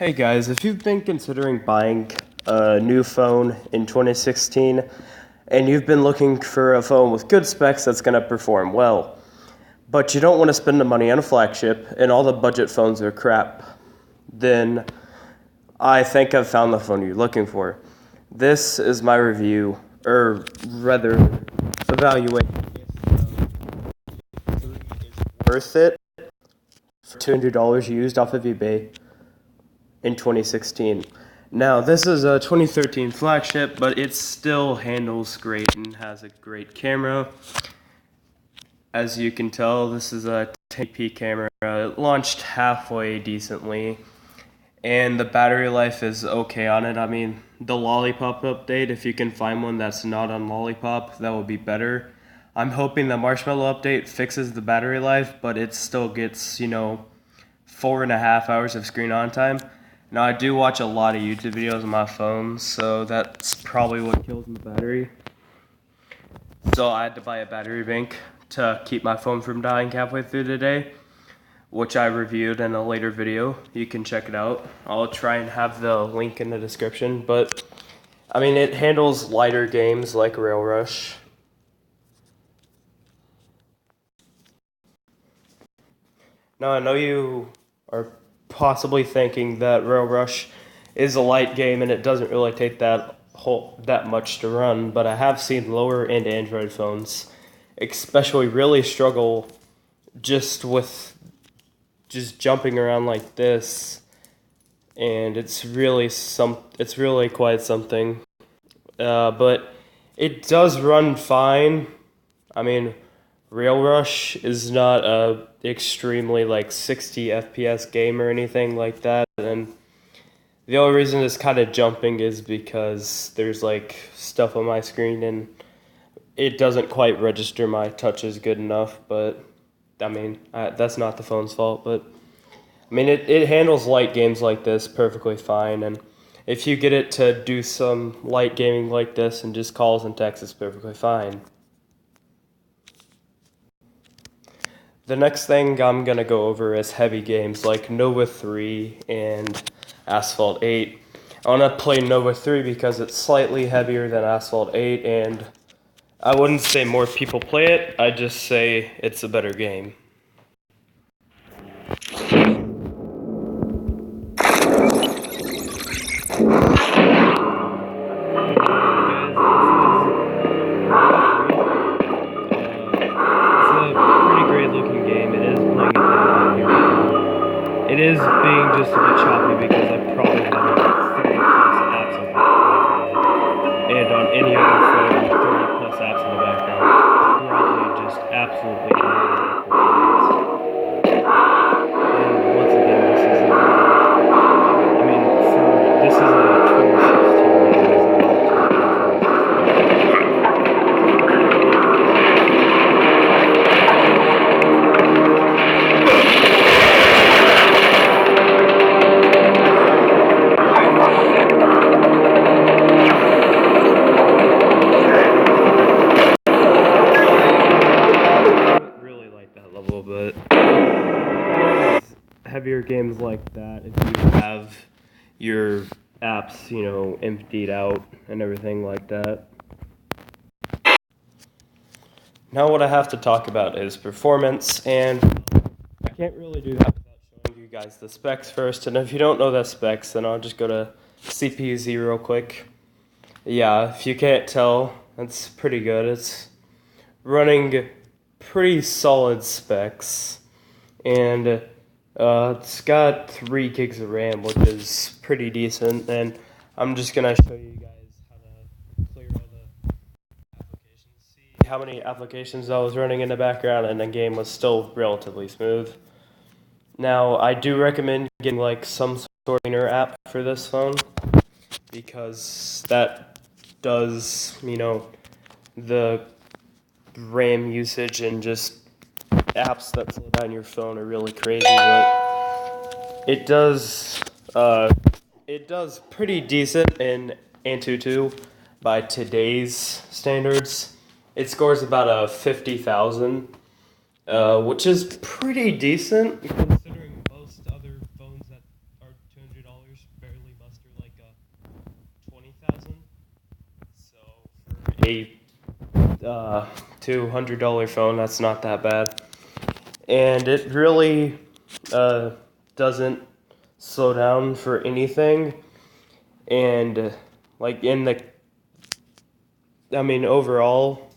Hey guys, if you've been considering buying a new phone in 2016 and you've been looking for a phone with good specs that's going to perform well, but you don't want to spend the money on a flagship and all the budget phones are crap, then I think I've found the phone you're looking for. This is my review, or rather, evaluation if the is worth it for $200 used off of eBay in 2016. Now, this is a 2013 flagship, but it still handles great and has a great camera. As you can tell, this is a 1080p camera. It launched halfway decently, and the battery life is okay on it. I mean, the Lollipop update, if you can find one that's not on Lollipop, that would be better. I'm hoping the Marshmallow update fixes the battery life, but it still gets, 4.5 hours of screen on time. Now, I do watch a lot of YouTube videos on my phone, so that's probably what kills the battery. So I had to buy a battery bank to keep my phone from dying halfway through the day, which I reviewed in a later video. You can check it out. I'll try and have the link in the description, but I mean, it handles lighter games like Rail Rush. Now, I know you are possibly thinking that Rail Rush is a light game and it doesn't really take that much to run, but I have seen lower end Android phones especially really struggle just with jumping around like this, and it's really quite something. But it does run fine. I mean, Rail Rush is not a extremely 60 FPS game or anything like that, and the only reason it's kind of jumping is because there's stuff on my screen and it doesn't quite register my touches good enough. But I mean, that's not the phone's fault. But I mean, it handles light games like this perfectly fine, and if you get it to do some light gaming like this and just calls and texts, it's perfectly fine. The next thing I'm going to go over is heavy games like Nova 3 and Asphalt 8. I want to play Nova 3 because it's slightly heavier than Asphalt 8, and I wouldn't say more people play it, I'd just say it's a better game. It is being just a bit choppy because I probably have about 30 plus apps on the background. And on any other phone, 30 plus apps in the background probably just absolutely annihilated performance. And once again, this is a 2016 game. But heavier games like that, if you have your apps, emptied out and everything like that. Now what I have to talk about is performance, and I can't really do that without showing you guys the specs first. And if you don't know the specs, then I'll just go to CPU Z real quick. Yeah, if you can't tell, that's pretty good. It's running pretty solid specs, and it's got 3 gigs of RAM, which is pretty decent. And I'm just gonna show you guys how to clear all the applications, see how many applications I was running in the background, and the game was still relatively smooth. Now, I do recommend getting some sort of cleaner app for this phone, because that does, the RAM usage and just apps that slow down your phone are really crazy, but it does pretty decent in Antutu by today's standards. It scores about a 50,000, which is pretty decent considering most other phones that are $200 a $200 phone. That's not that bad. And it really doesn't slow down for anything. And like overall,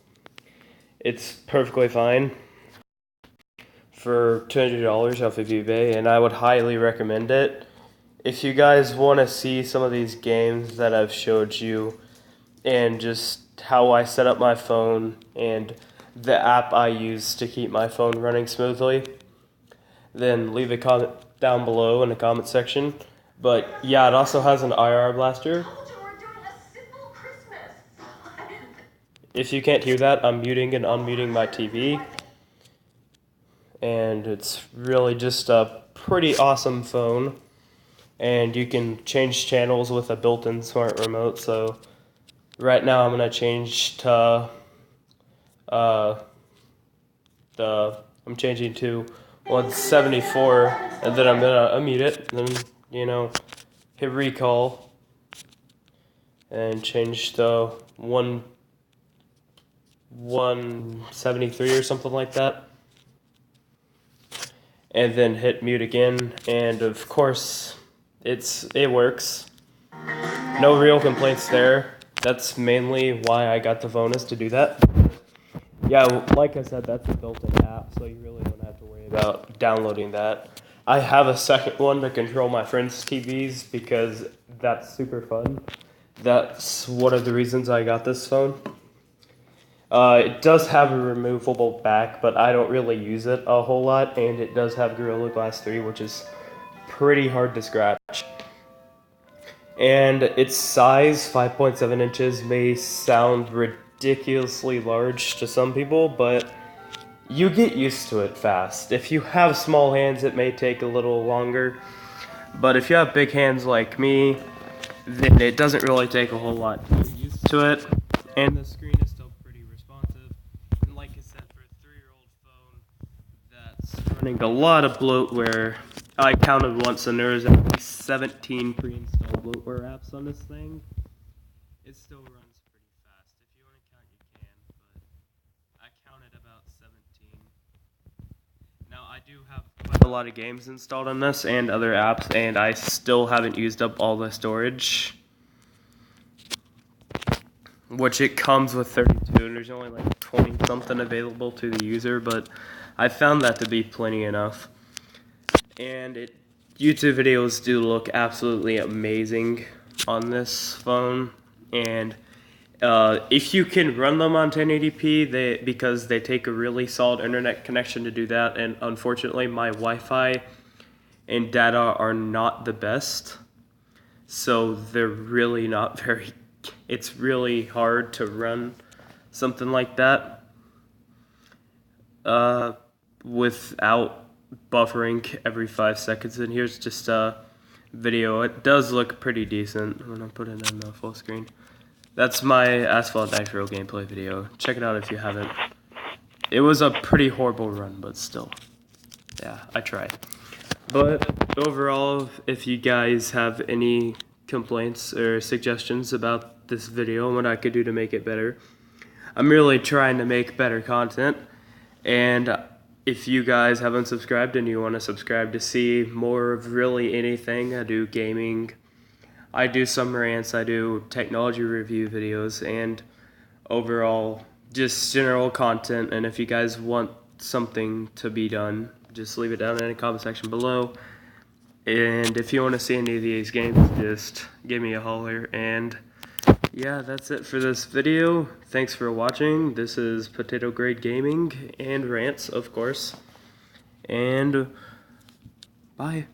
it's perfectly fine for $200 off of eBay, and I would highly recommend it. If you guys want to see some of these games that I've showed you and just how I set up my phone and the app I use to keep my phone running smoothly, then leave a comment down below in the comment section. But yeah, it also has an IR blaster. If you can't hear that, I'm muting and unmuting my TV. And it's really just a pretty awesome phone. And you can change channels with a built-in smart remote. So right now I'm gonna change to I'm changing to 174, and then I'm gonna unmute it, and then hit recall and change to 173 or something like that, and then hit mute again, and of course it works. No real complaints there. That's mainly why I got the phone, is to do that. Yeah, like I said, that's a built-in app, so you really don't have to worry about downloading that. I have a second one to control my friends' TVs because that's super fun. That's one of the reasons I got this phone. It does have a removable back, but I don't really use it a whole lot, and it does have Gorilla Glass 3, which is pretty hard to scratch. And its size, 5.7 inches, may sound ridiculously large to some people, but you get used to it fast. If you have small hands, it may take a little longer, but if you have big hands like me, then it doesn't really take a whole lot to get used to it, and the screen is still pretty responsive. And like I said, for a 3-year-old phone that's running a lot of bloatware, I counted once and there was at least 17 pre-installed bloatware apps on this thing. It still runs pretty fast. If you want to count, you can, but I counted about 17. Now, I do have quite a lot of games installed on this and other apps, and I still haven't used up all the storage, which it comes with 32, and there's only like 20 something available to the user, but I found that to be plenty enough. And YouTube videos do look absolutely amazing on this phone, and if you can run them on 1080p, because they take a really solid internet connection to do that, and unfortunately my Wi-Fi and data are not the best, so they're really not very, it's really hard to run something like that without buffering every 5 seconds. And here's just a video. It does look pretty decent when I put it in the full screen. That's my Asphalt Nitro gameplay video. Check it out if you haven't. It was a pretty horrible run, but still. Yeah, I tried. But overall, if you guys have any complaints or suggestions about this video and what I could do to make it better, I'm really trying to make better content. And if you guys haven't subscribed and you want to subscribe to see more of really anything, I do gaming, I do some rants, I do technology review videos, and overall just general content. And if you guys want something to be done, just leave it down in the comment section below. And if you want to see any of these games, just give me a holler. And yeah, that's it for this video. Thanks for watching. This is Potato Grade Gaming and rants, of course. And bye.